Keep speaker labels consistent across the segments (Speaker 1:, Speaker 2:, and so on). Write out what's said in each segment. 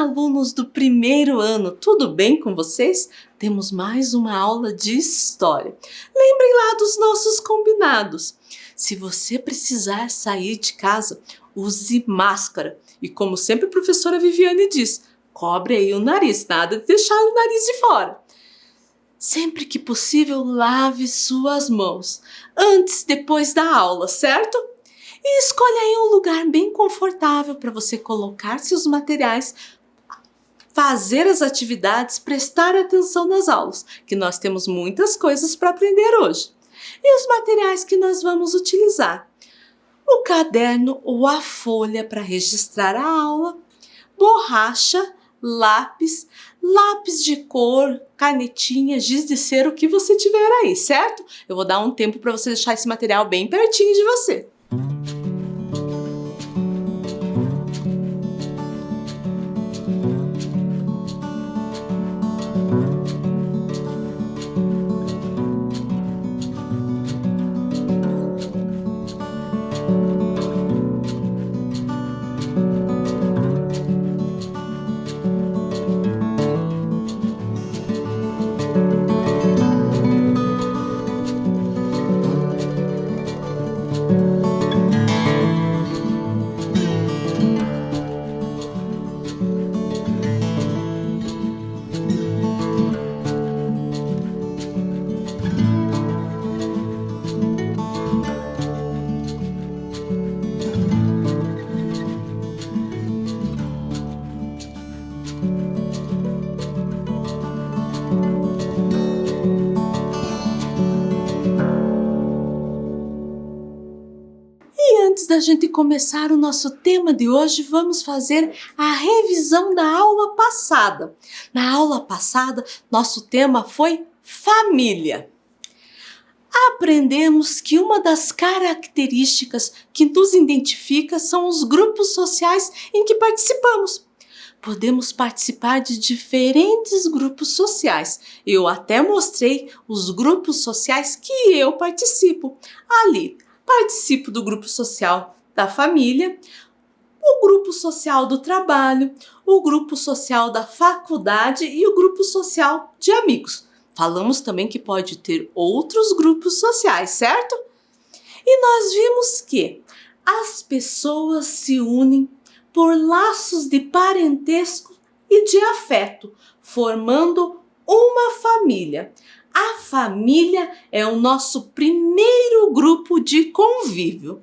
Speaker 1: alunos do primeiro ano, tudo bem com vocês? Temos mais uma aula de história. Lembrem lá dos nossos combinados. Se você precisar sair de casa, use máscara. E como sempre a professora Viviane diz, cobre aí o nariz, nada de deixar o nariz de fora. Sempre que possível, lave suas mãos, antes e depois da aula, certo? E escolha aí um lugar bem confortável para você colocar seus materiais, fazer as atividades, prestar atenção nas aulas, que nós temos muitas coisas para aprender hoje. E os materiais que nós vamos utilizar: o caderno ou a folha para registrar a aula, borracha, lápis de cor, canetinha, giz de cera, o que você tiver aí, certo? Eu vou dar um tempo para você deixar esse material bem pertinho de você. Antes da gente começar o nosso tema de hoje, vamos fazer a revisão da aula passada. Na aula passada, nosso tema foi família. Aprendemos que uma das características que nos identifica são os grupos sociais em que participamos. Podemos participar de diferentes grupos sociais. Eu até mostrei os grupos sociais que eu participo ali. Participo do grupo social da família, o grupo social do trabalho, o grupo social da faculdade e o grupo social de amigos. Falamos também que pode ter outros grupos sociais, certo? E nós vimos que as pessoas se unem por laços de parentesco e de afeto, formando uma família. A família é o nosso primeiro grupo de convívio.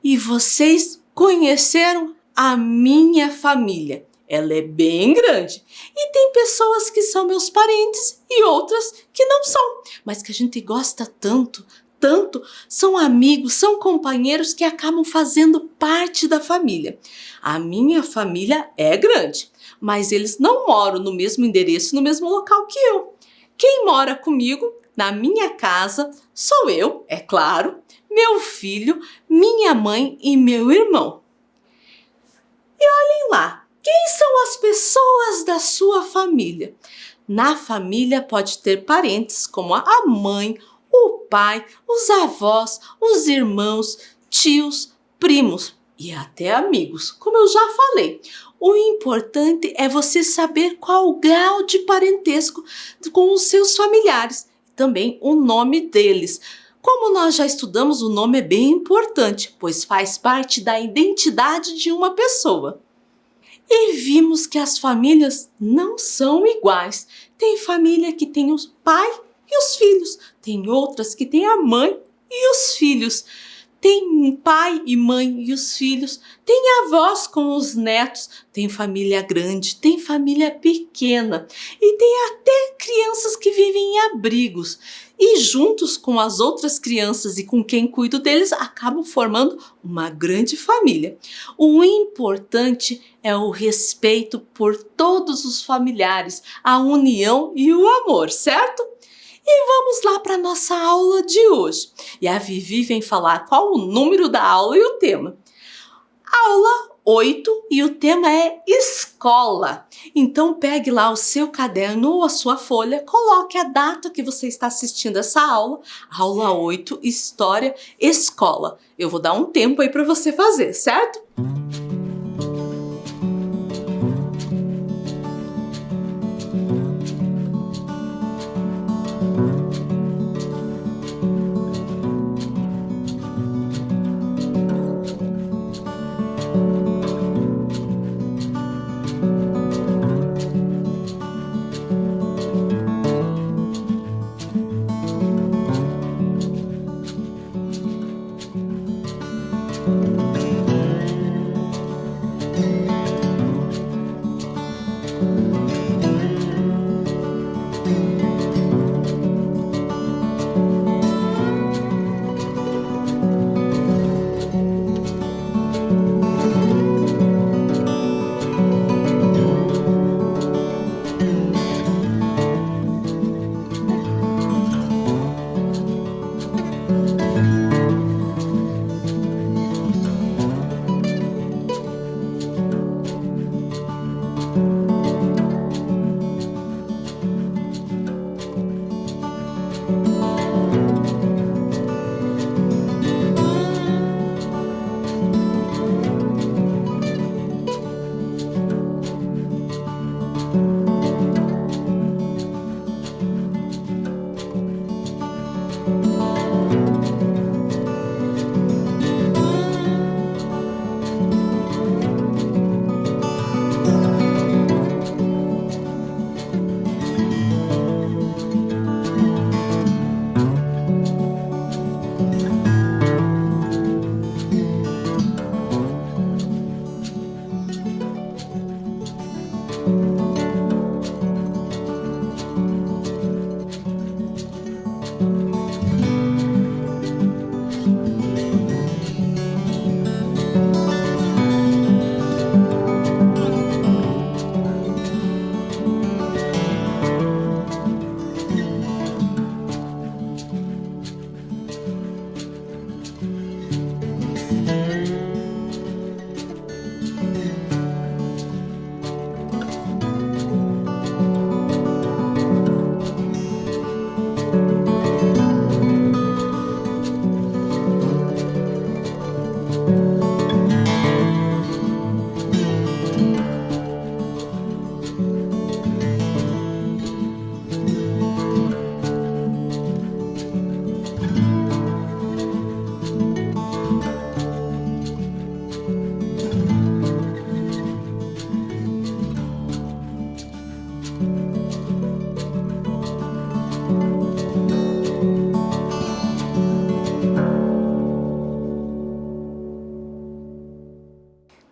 Speaker 1: E vocês conheceram a minha família. Ela é bem grande. E tem pessoas que são meus parentes e outras que não são. Mas que a gente gosta tanto, são amigos, são companheiros que acabam fazendo parte da família. A minha família é grande, mas eles não moram no mesmo endereço, no mesmo local que eu. Quem mora comigo na minha casa sou eu, é claro, meu filho, minha mãe e meu irmão. E olhem lá, quem são as pessoas da sua família? Na família pode ter parentes como a mãe, o pai, os avós, os irmãos, tios, primos e até amigos, como eu já falei. O importante é você saber qual o grau de parentesco com os seus familiares, também o nome deles. Como nós já estudamos, o nome é bem importante, pois faz parte da identidade de uma pessoa. E vimos que as famílias não são iguais. Tem família que tem o pai e os filhos, tem outras que tem a mãe e os filhos. Tem pai e mãe e os filhos, tem avós com os netos, tem família grande, tem família pequena e tem até crianças que vivem em abrigos. E juntos com as outras crianças e com quem cuida deles, acabam formando uma grande família. O importante é o respeito por todos os familiares, a união e o amor, certo? E vamos lá para a nossa aula de hoje. E a Vivi vem falar qual o número da aula e o tema. Aula 8 e o tema é escola. Então pegue lá o seu caderno ou a sua folha, coloque a data que você está assistindo essa aula. Aula 8, História, Escola. Eu vou dar um tempo aí para você fazer, certo?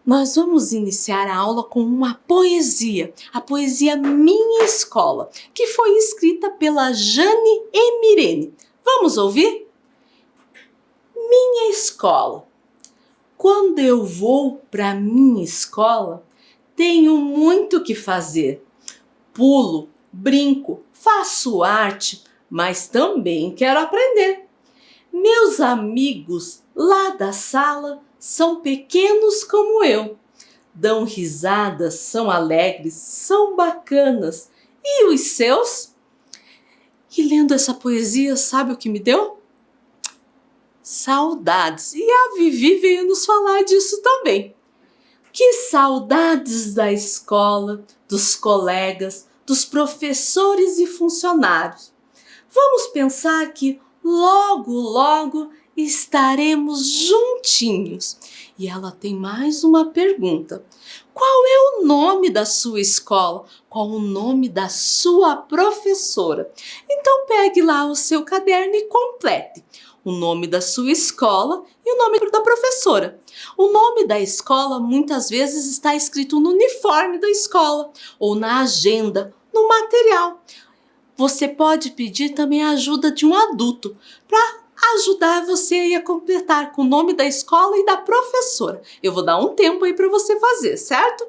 Speaker 1: Nós vamos iniciar a aula com uma poesia, a poesia Minha Escola, que foi escrita pela Jane Emirene. Vamos ouvir? Minha escola. Quando eu vou para minha escola, tenho muito o que fazer. Pulo, brinco, faço arte, mas também quero aprender. Meus amigos lá da sala são pequenos como eu. Dão risadas, são alegres, são bacanas. E os seus? E lendo essa poesia, sabe o que me deu? Saudades. E a Vivi veio nos falar disso também. Que saudades da escola, dos colegas, dos professores e funcionários. Vamos pensar que logo, logo estaremos juntinhos. E ela tem mais uma pergunta. Qual é o nome da sua escola? Qual o nome da sua professora? Então pegue lá o seu caderno e complete o nome da sua escola e o nome da professora. O nome da escola muitas vezes está escrito no uniforme da escola ou na agenda, no material. Você pode pedir também a ajuda de um adulto para ajudar você a completar com o nome da escola e da professora. Eu vou dar um tempo aí para você fazer, certo?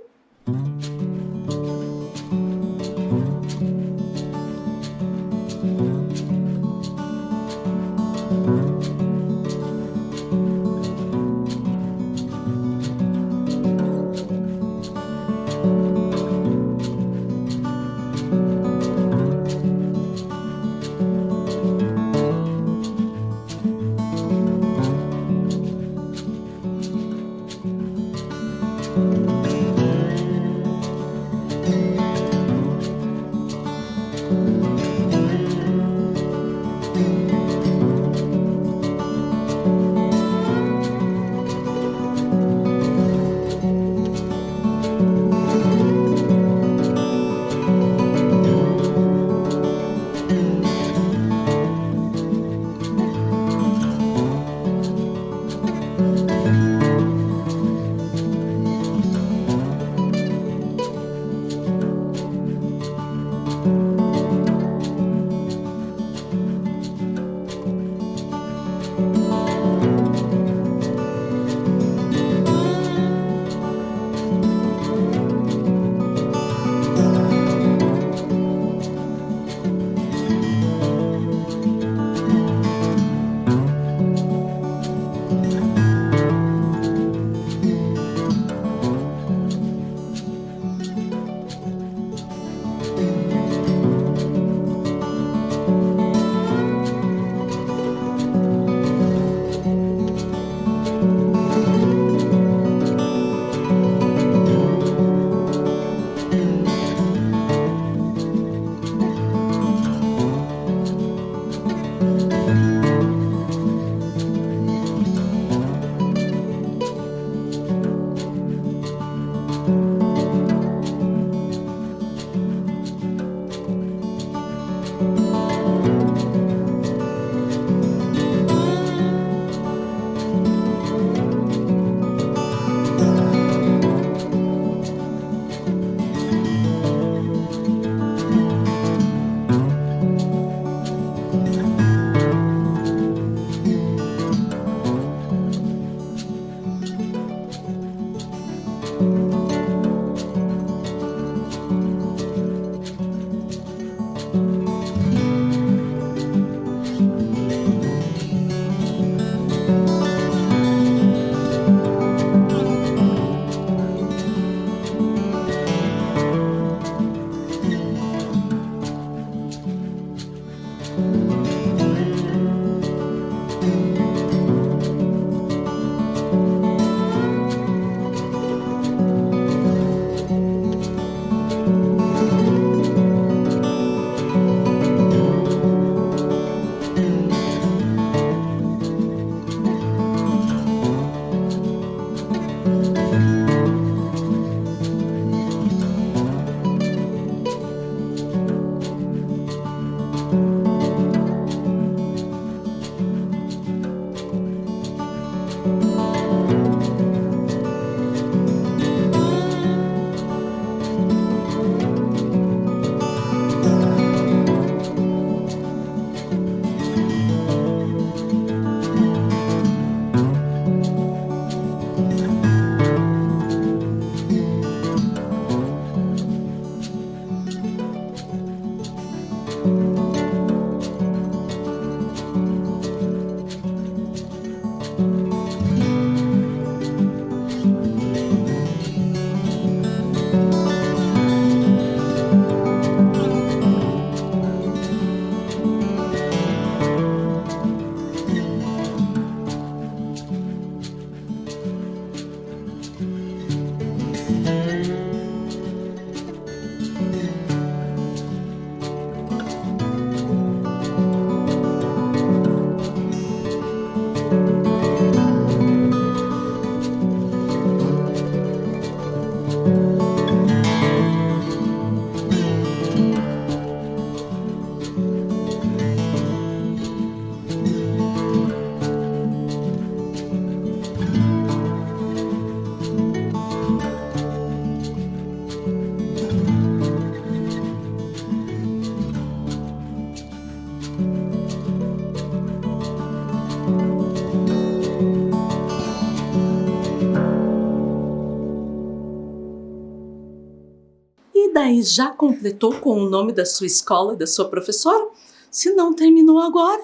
Speaker 1: daí, já completou com o nome da sua escola e da sua professora? Se não terminou agora,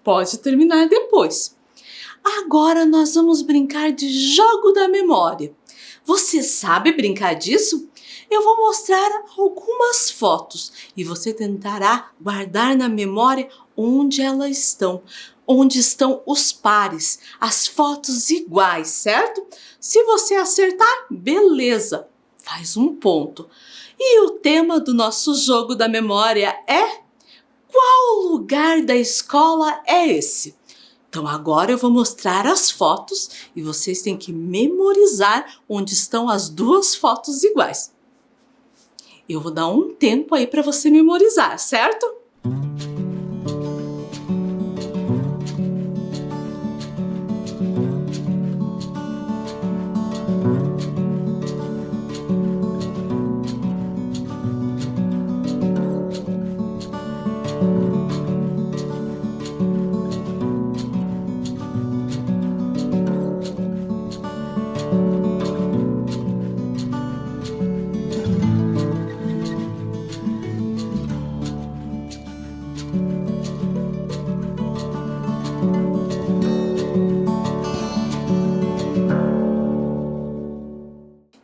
Speaker 1: pode terminar depois. Agora nós vamos brincar de jogo da memória. Você sabe brincar disso? Eu vou mostrar algumas fotos e você tentará guardar na memória onde elas estão. Onde estão os pares, as fotos iguais, certo? Se você acertar, beleza, faz um ponto. E o tema do nosso jogo da memória é: qual lugar da escola é esse? Então agora eu vou mostrar as fotos e vocês têm que memorizar onde estão as duas fotos iguais. Eu vou dar um tempo aí para você memorizar, certo?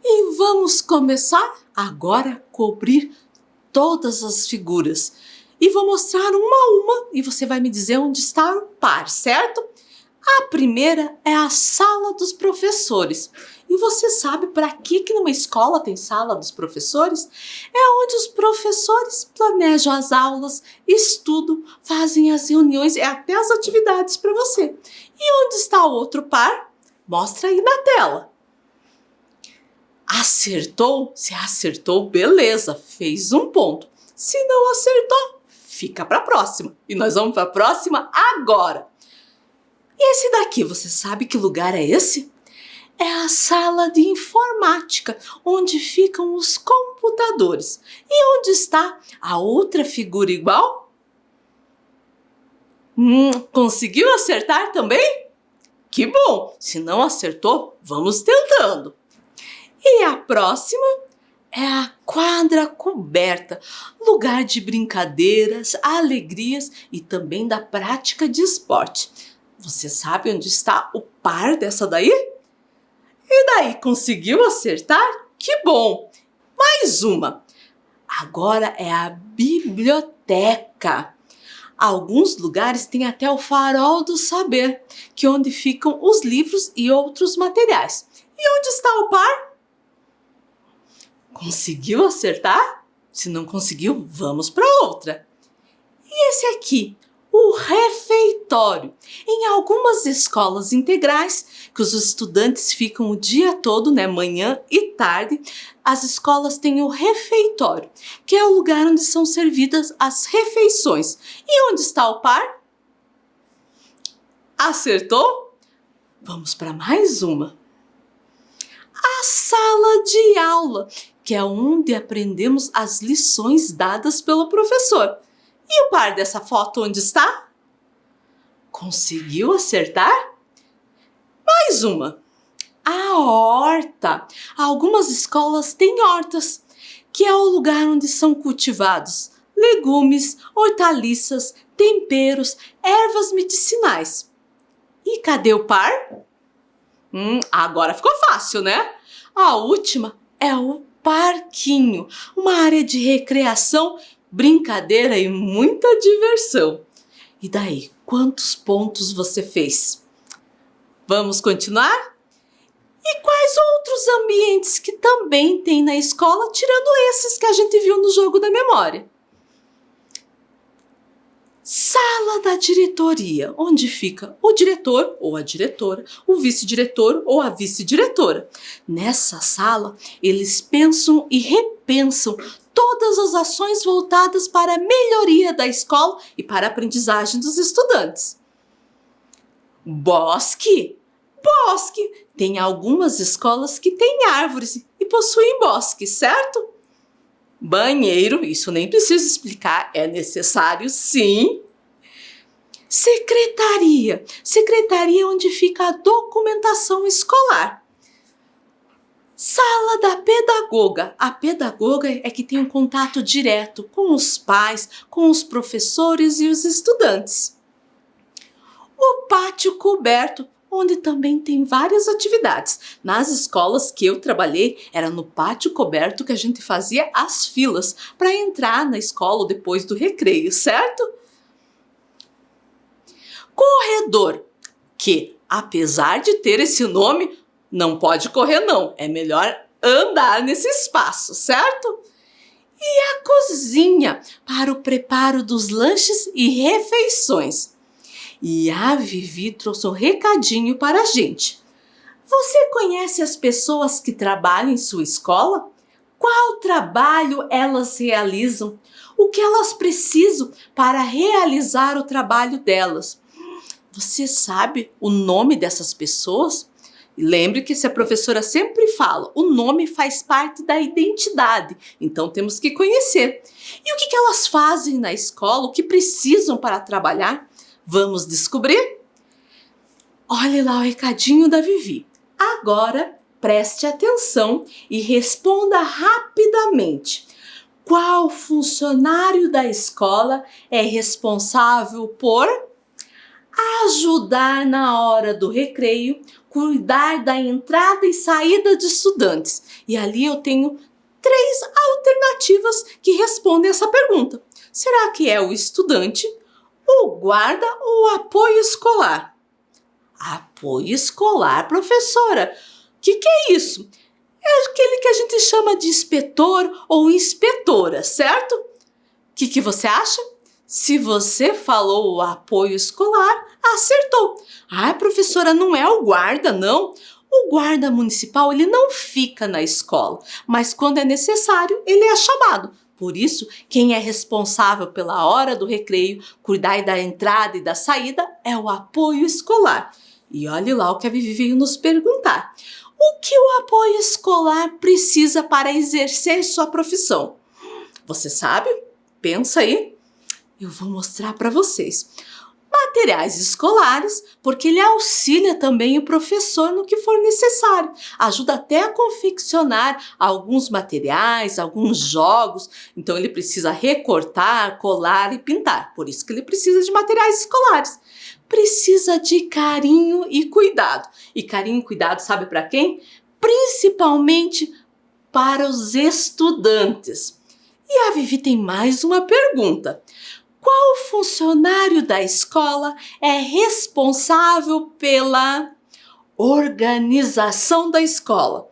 Speaker 1: E vamos começar agora a cobrir todas as figuras. E vou mostrar uma a uma e você vai me dizer onde está o par, certo? A primeira é a sala dos professores. E você sabe para que numa escola tem sala dos professores? É onde os professores planejam as aulas, estudam, fazem as reuniões e até as atividades para você. E onde está o outro par? Mostra aí na tela. Acertou? Se acertou, beleza, fez um ponto. Se não acertou, fica para a próxima. E nós vamos para a próxima agora. E esse daqui, você sabe que lugar é esse? É a sala de informática, onde ficam os computadores. E onde está a outra figura igual? Conseguiu acertar também? Que bom! Se não acertou, vamos tentando. E a próxima é a quadra coberta, lugar de brincadeiras, alegrias e também da prática de esporte. Você sabe onde está o par dessa daí? E daí, conseguiu acertar? Que bom! Mais uma. Agora é a biblioteca. Alguns lugares têm até o farol do saber, que é onde ficam os livros e outros materiais. E onde está o par? Conseguiu acertar? Se não conseguiu, vamos para outra. E esse aqui? O refeitório. Em algumas escolas integrais, que os estudantes ficam o dia todo, manhã e tarde, as escolas têm o refeitório, que é o lugar onde são servidas as refeições. E onde está o par? Acertou? Vamos para mais uma. A sala de aula, que é onde aprendemos as lições dadas pelo professor. E o par dessa foto onde está? Conseguiu acertar? Mais uma. A horta. Algumas escolas têm hortas, que é o lugar onde são cultivados legumes, hortaliças, temperos, ervas medicinais. E cadê o par? Agora ficou fácil, né? A última é o parquinho, uma área de recreação, brincadeira e muita diversão. E daí, quantos pontos você fez? Vamos continuar? E quais outros ambientes que também tem na escola, tirando esses que a gente viu no jogo da memória? Sala da diretoria, onde fica o diretor ou a diretora, o vice-diretor ou a vice-diretora. Nessa sala, eles pensam e repensam todas as ações voltadas para a melhoria da escola e para a aprendizagem dos estudantes. Bosque. Bosque. Tem algumas escolas que têm árvores e possuem bosque, certo? Banheiro, isso nem preciso explicar, é necessário sim. Secretaria. Secretaria é onde fica a documentação escolar. Sala da pedagoga. A pedagoga é que tem um contato direto com os pais, com os professores e os estudantes. O pátio coberto, onde também tem várias atividades. Nas escolas que eu trabalhei, era no pátio coberto que a gente fazia as filas para entrar na escola depois do recreio, certo? Corredor, que apesar de ter esse nome, não pode correr não, é melhor andar nesse espaço, certo? E a cozinha, para o preparo dos lanches e refeições. E a Vivi trouxe um recadinho para a gente. Você conhece as pessoas que trabalham em sua escola? Qual trabalho elas realizam? O que elas precisam para realizar o trabalho delas? Você sabe o nome dessas pessoas? Lembre que a professora sempre fala, o nome faz parte da identidade, então temos que conhecer. E o que elas fazem na escola, o que precisam para trabalhar? Vamos descobrir? Olhe lá o recadinho da Vivi. Agora, preste atenção e responda rapidamente. Qual funcionário da escola é responsável por ajudar na hora do recreio, cuidar da entrada e saída de estudantes? E ali eu tenho 3 alternativas que respondem essa pergunta. Será que é o estudante, o guarda ou o apoio escolar? Apoio escolar, professora? O que é isso? É aquele que a gente chama de inspetor ou inspetora, certo? O que você acha? Se você falou o apoio escolar, acertou. Ah, professora, não é o guarda, não. O guarda municipal, ele não fica na escola, mas quando é necessário, ele é chamado. Por isso, quem é responsável pela hora do recreio, cuidar da entrada e da saída, é o apoio escolar. E olhe lá o que a Vivi veio nos perguntar. O que o apoio escolar precisa para exercer sua profissão? Você sabe? Pensa aí. Eu vou mostrar para vocês. Materiais escolares, porque ele auxilia também o professor no que for necessário. Ajuda até a confeccionar alguns materiais, alguns jogos. Então ele precisa recortar, colar e pintar. Por isso que ele precisa de materiais escolares. Precisa de carinho e cuidado. E carinho e cuidado sabe para quem? Principalmente para os estudantes. E a Vivi tem mais uma pergunta. Qual funcionário da escola é responsável pela organização da escola?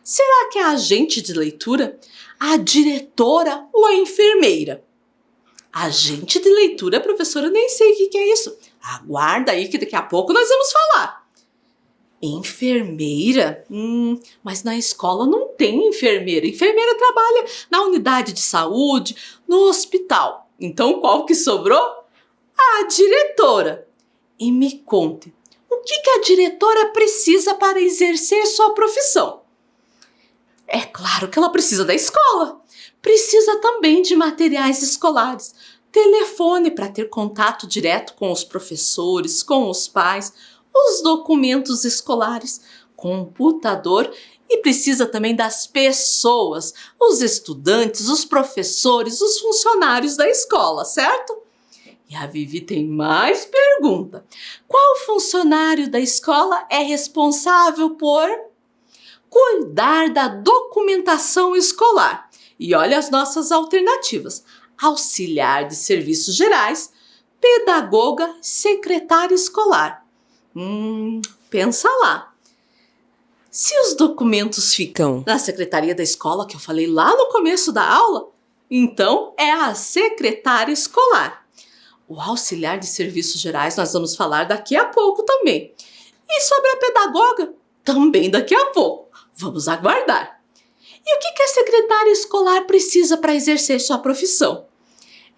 Speaker 1: Será que é a agente de leitura, a diretora ou a enfermeira? Agente de leitura, professora, eu nem sei o que é isso. Aguarda aí que daqui a pouco nós vamos falar. Enfermeira? Mas na escola não tem enfermeira. Enfermeira trabalha na unidade de saúde, no hospital. Então, qual que sobrou? A diretora. E me conte, o que a diretora precisa para exercer sua profissão? É claro que ela precisa da escola. Precisa também de materiais escolares. Telefone para ter contato direto com os professores, com os pais, os documentos escolares, computador e precisa também das pessoas, os estudantes, os professores, os funcionários da escola, certo? E a Vivi tem mais pergunta. Qual funcionário da escola é responsável por cuidar da documentação escolar? E olha as nossas alternativas. Auxiliar de serviços gerais, pedagoga, secretária escolar. Pensa lá. Se os documentos ficam na secretaria da escola, que eu falei lá no começo da aula, então é a secretária escolar. O auxiliar de serviços gerais nós vamos falar daqui a pouco também. E sobre a pedagoga, também daqui a pouco. Vamos aguardar. E o que a secretária escolar precisa para exercer sua profissão?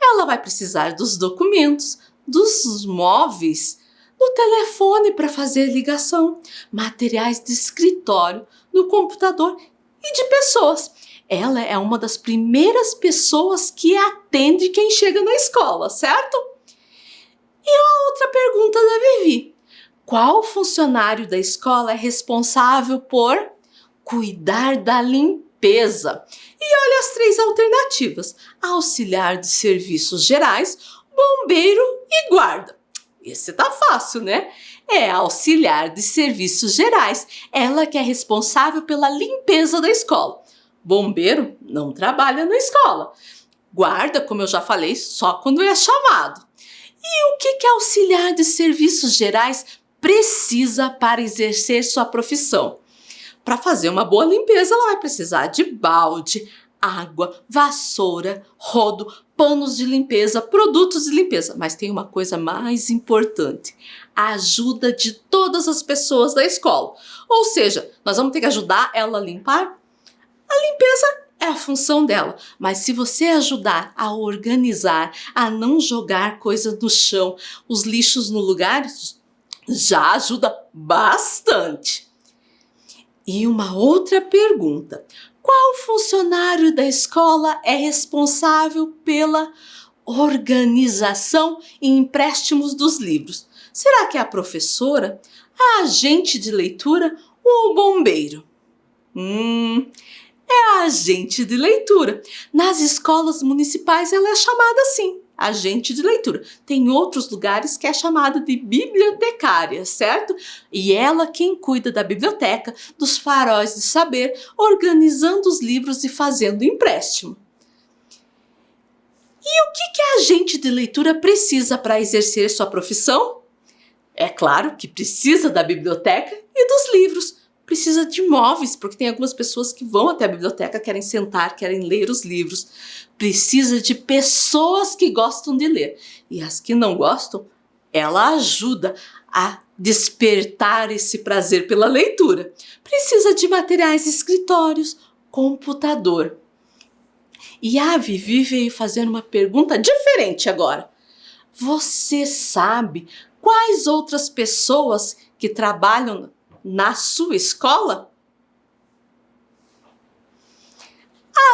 Speaker 1: Ela vai precisar dos documentos, dos móveis, do telefone para fazer ligação, materiais de escritório, do computador e de pessoas. Ela é uma das primeiras pessoas que atende quem chega na escola, certo? E a outra pergunta da Vivi. Qual funcionário da escola é responsável por cuidar da limpeza. E olha as 3 alternativas: auxiliar de serviços gerais, bombeiro e guarda. Esse tá fácil, né? É auxiliar de serviços gerais, ela que é responsável pela limpeza da escola. Bombeiro não trabalha na escola. Guarda, como eu já falei, só quando é chamado. E o que auxiliar de serviços gerais precisa para exercer sua profissão? Para fazer uma boa limpeza, ela vai precisar de balde, água, vassoura, rodo, panos de limpeza, produtos de limpeza. Mas tem uma coisa mais importante: a ajuda de todas as pessoas da escola. Ou seja, nós vamos ter que ajudar ela a limpar? A limpeza é a função dela, mas se você ajudar a organizar, a não jogar coisas no chão, os lixos no lugar, já ajuda bastante. E uma outra pergunta: qual funcionário da escola é responsável pela organização e empréstimos dos livros? Será que é a professora, a agente de leitura ou o bombeiro? É a agente de leitura. Nas escolas municipais ela é chamada assim, agente de leitura. Tem outros lugares que é chamada de bibliotecária, certo? E ela quem cuida da biblioteca, dos faróis de saber, organizando os livros e fazendo empréstimo. E o que a agente de leitura precisa para exercer sua profissão? É claro que precisa da biblioteca e dos livros. Precisa de móveis, porque tem algumas pessoas que vão até a biblioteca, querem sentar, querem ler os livros. Precisa de pessoas que gostam de ler. E as que não gostam, ela ajuda a despertar esse prazer pela leitura. Precisa de materiais de escritórios, computador. E a Vivi veio fazer uma pergunta diferente agora. Você sabe quais outras pessoas que trabalham na sua escola?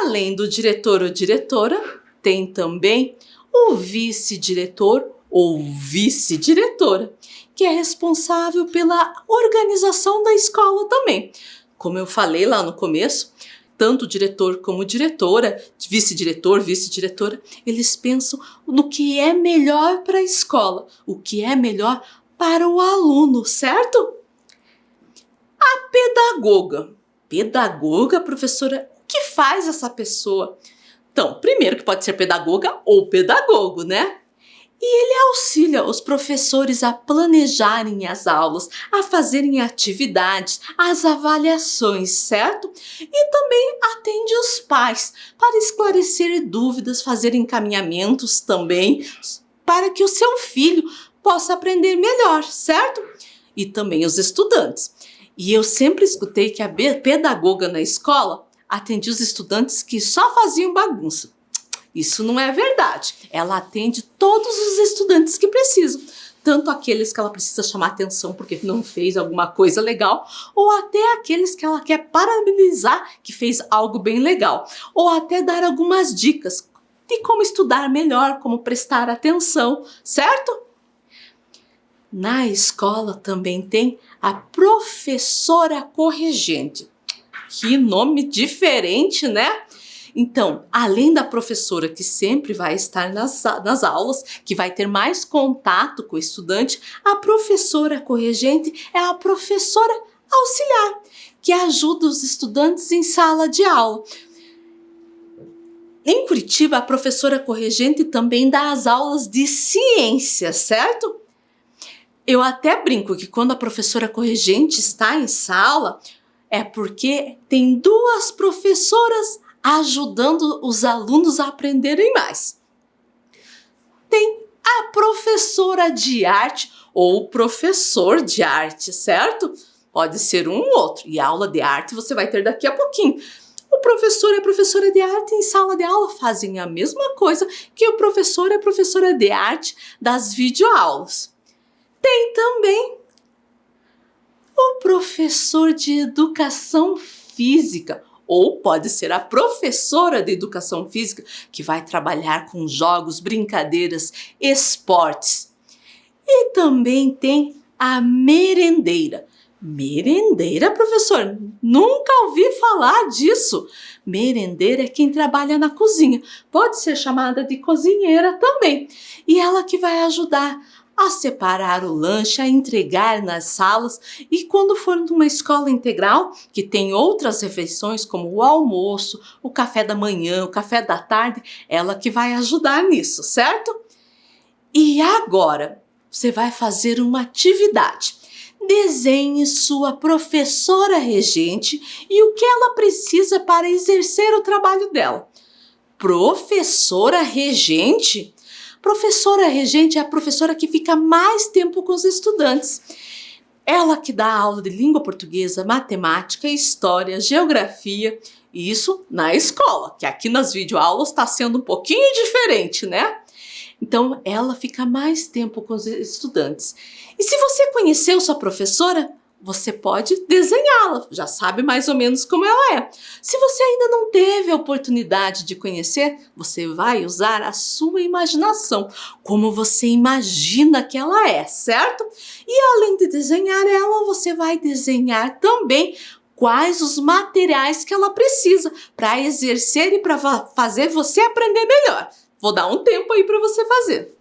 Speaker 1: Além do diretor ou diretora, tem também o vice-diretor ou vice-diretora, que é responsável pela organização da escola também. Como eu falei lá no começo, tanto o diretor como diretora, vice-diretor, vice-diretora, eles pensam no que é melhor para a escola, o que é melhor para o aluno, certo? A pedagoga. Pedagoga, professora, o que faz essa pessoa? Então, primeiro que pode ser pedagoga ou pedagogo, né? E ele auxilia os professores a planejarem as aulas, a fazerem atividades, as avaliações, certo? E também atende os pais para esclarecer dúvidas, fazer encaminhamentos também, para que o seu filho possa aprender melhor, certo? E também os estudantes. E eu sempre escutei que a pedagoga na escola atendia os estudantes que só faziam bagunça. Isso não é verdade. Ela atende todos os estudantes que precisam. Tanto aqueles que ela precisa chamar atenção porque não fez alguma coisa legal, ou até aqueles que ela quer parabenizar que fez algo bem legal. Ou até dar algumas dicas de como estudar melhor, como prestar atenção, certo? Na escola também tem a professora corregente. Que nome diferente, né? Então, além da professora que sempre vai estar nas aulas, que vai ter mais contato com o estudante, a professora corregente é a professora auxiliar, que ajuda os estudantes em sala de aula. Em Curitiba, a professora corregente também dá as aulas de ciência, certo? Eu até brinco que quando a professora corregente está em sala, é porque tem 2 professoras ajudando os alunos a aprenderem mais. Tem a professora de arte ou professor de arte, certo? Pode ser um ou outro. E a aula de arte você vai ter daqui a pouquinho. O professor e a professora de arte em sala de aula fazem a mesma coisa que o professor e a professora de arte das videoaulas. Tem também o professor de educação física, ou pode ser a professora de educação física, que vai trabalhar com jogos, brincadeiras, esportes. E também tem a merendeira. Merendeira, professor? Nunca ouvi falar disso. Merendeira é quem trabalha na cozinha. Pode ser chamada de cozinheira também. E ela que vai ajudar a separar o lanche, a entregar nas salas. E quando for numa escola integral, que tem outras refeições como o almoço, o café da manhã, o café da tarde, ela que vai ajudar nisso, certo? E agora, você vai fazer uma atividade. Desenhe sua professora regente e o que ela precisa para exercer o trabalho dela. Professora regente? Professora regente é a professora que fica mais tempo com os estudantes. Ela que dá aula de língua portuguesa, matemática, história, geografia, isso na escola, que aqui nas videoaulas está sendo um pouquinho diferente, né? Então, ela fica mais tempo com os estudantes. E se você conheceu sua professora, você pode desenhá-la, já sabe mais ou menos como ela é. Se você ainda não teve a oportunidade de conhecer, você vai usar a sua imaginação, como você imagina que ela é, certo? E além de desenhar ela, você vai desenhar também quais os materiais que ela precisa para exercer e para fazer você aprender melhor. Vou dar um tempo aí para você fazer.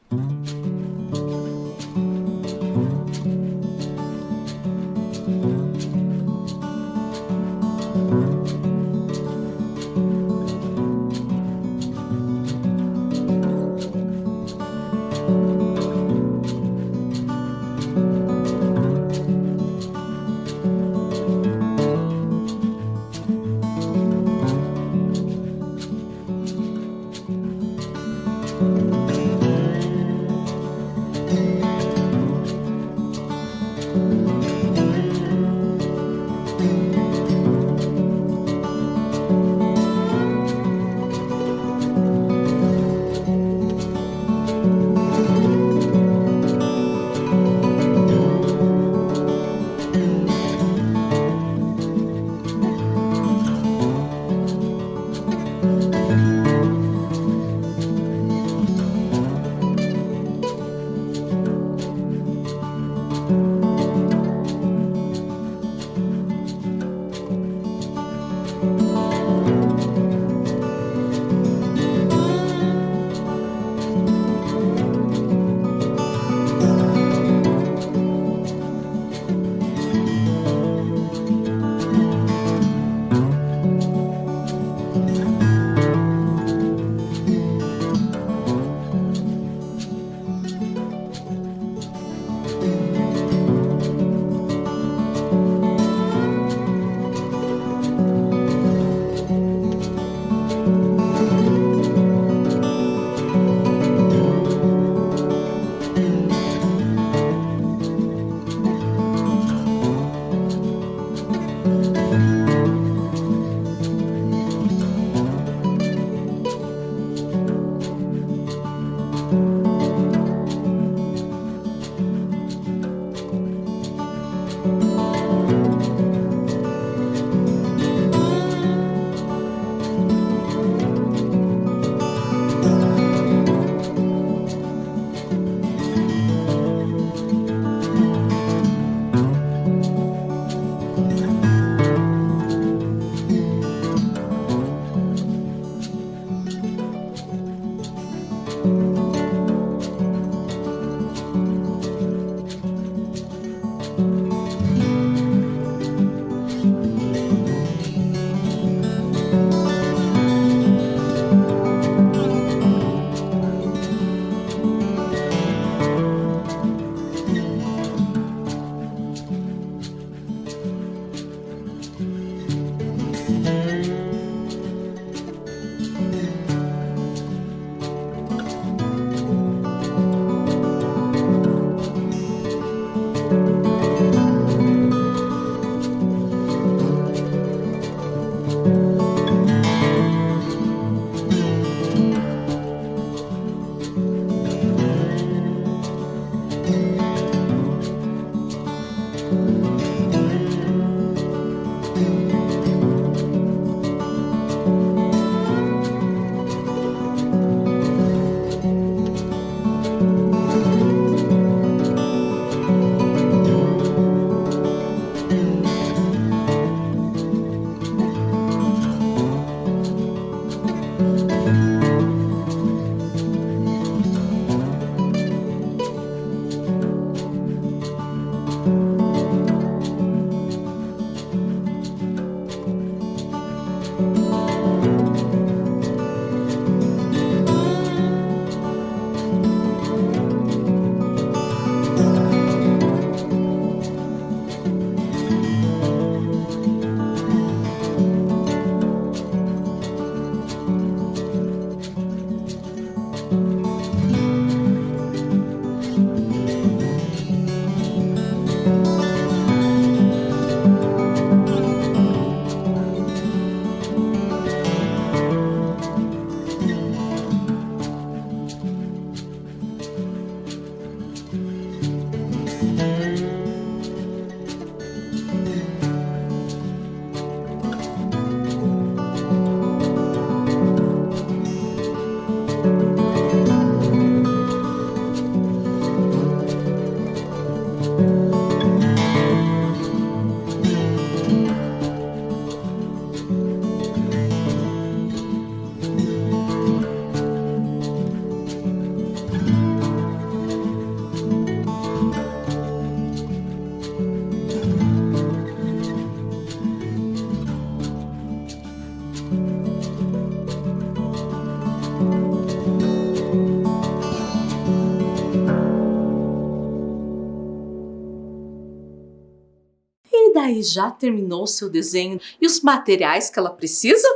Speaker 1: E daí, já terminou o seu desenho e os materiais que ela precisa?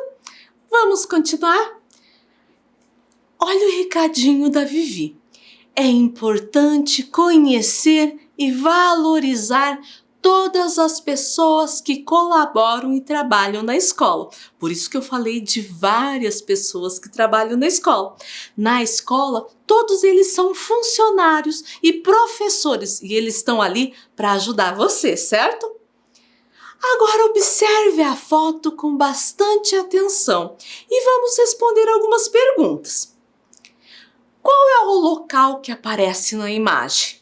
Speaker 1: Vamos continuar? Olha o recadinho da Vivi. É importante conhecer e valorizar todas as pessoas que colaboram e trabalham na escola. Por isso que eu falei de várias pessoas que trabalham na escola. Na escola, todos eles são funcionários e professores e eles estão ali para ajudar você, certo? Agora observe a foto com bastante atenção e vamos responder algumas perguntas. Qual é o local que aparece na imagem?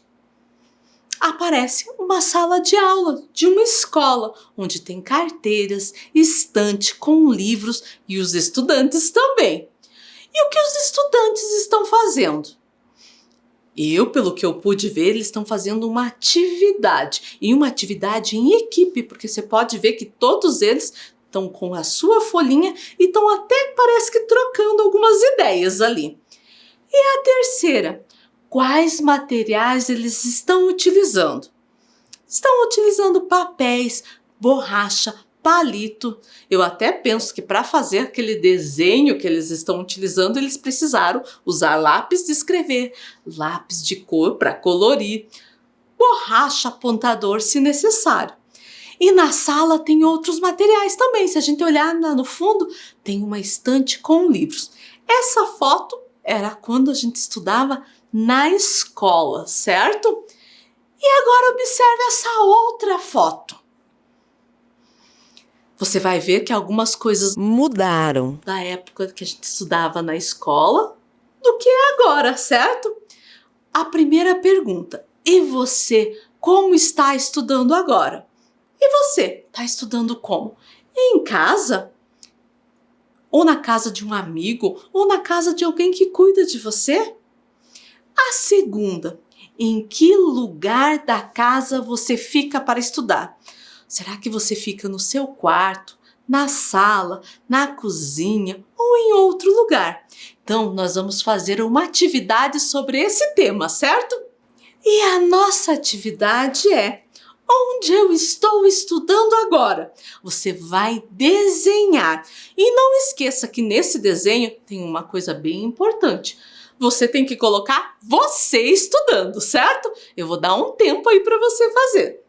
Speaker 1: Aparece uma sala de aula de uma escola, onde tem carteiras, estante com livros e os estudantes também. E o que os estudantes estão fazendo? Pelo que eu pude ver, eles estão fazendo uma atividade. E uma atividade em equipe, porque você pode ver que todos eles estão com a sua folhinha e estão até, parece que, trocando algumas ideias ali. E a terceira, quais materiais eles estão utilizando? Estão utilizando papéis, borracha, palito. Eu até penso que para fazer aquele desenho que eles estão utilizando, eles precisaram usar lápis de escrever, lápis de cor para colorir, borracha, apontador se necessário. E na sala tem outros materiais também. Se a gente olhar lá no fundo, tem uma estante com livros. Essa foto era quando a gente estudava na escola, certo? E agora observe essa outra foto. Você vai ver que algumas coisas mudaram da época que a gente estudava na escola do que é agora, certo? A primeira pergunta, e você, como está estudando agora? E você, está estudando como? Em casa? Ou na casa de um amigo? Ou na casa de alguém que cuida de você? A segunda, em que lugar da casa você fica para estudar? Será que você fica no seu quarto, na sala, na cozinha ou em outro lugar? Então, nós vamos fazer uma atividade sobre esse tema, certo? E a nossa atividade é: onde eu estou estudando agora? Você vai desenhar. E não esqueça que nesse desenho tem uma coisa bem importante. Você tem que colocar você estudando, certo? Eu vou dar um tempo aí para você fazer.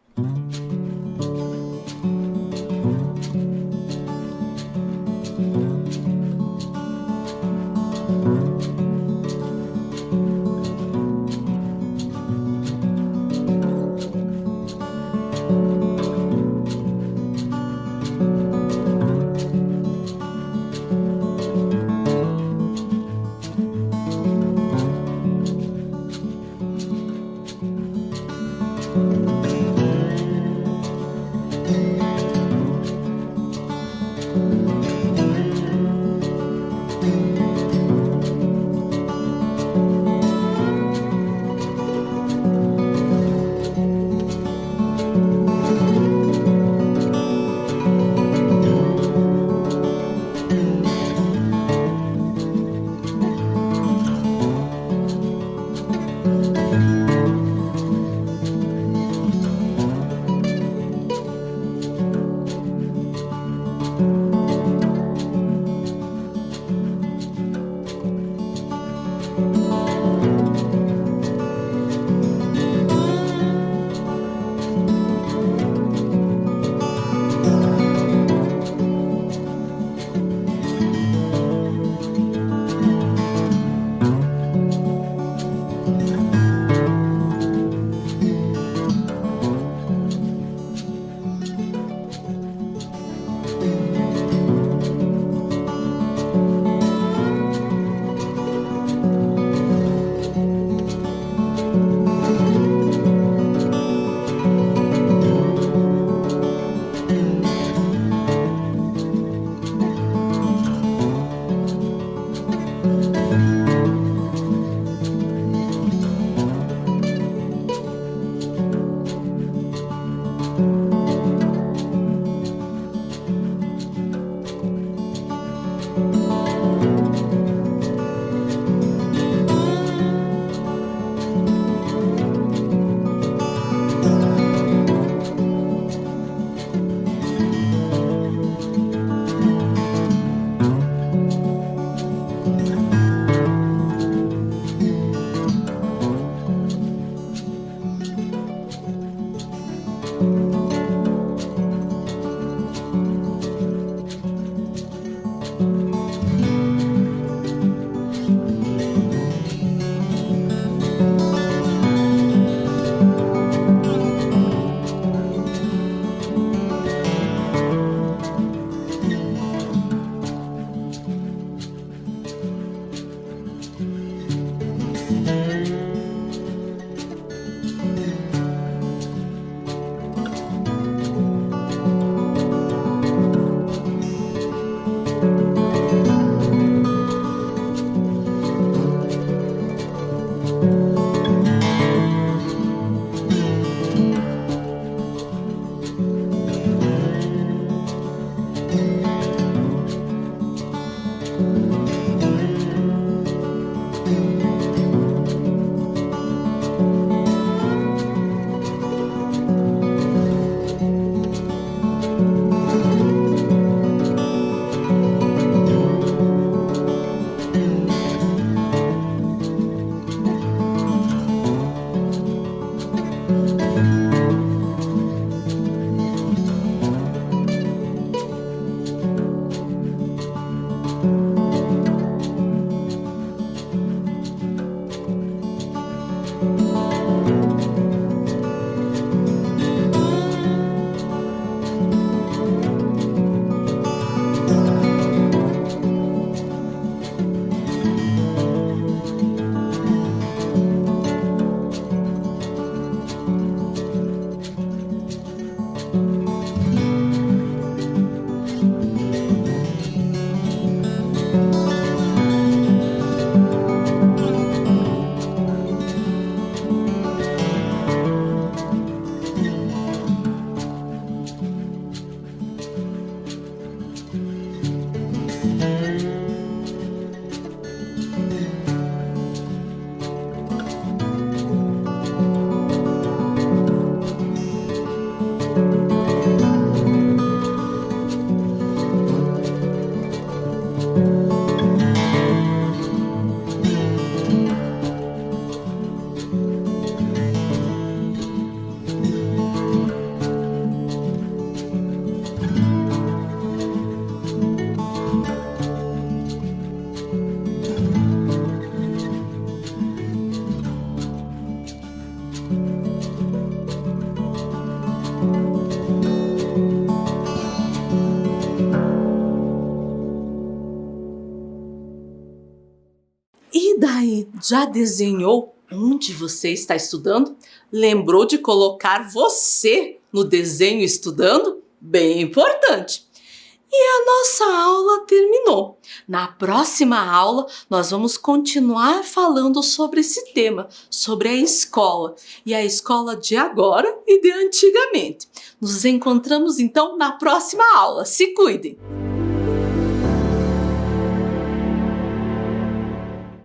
Speaker 1: E daí, já desenhou onde você está estudando? Lembrou de colocar você no desenho estudando? Bem importante! E a nossa aula terminou. Na próxima aula, nós vamos continuar falando sobre esse tema, sobre a escola. E a escola de agora e de antigamente. Nos encontramos então na próxima aula. Se cuidem!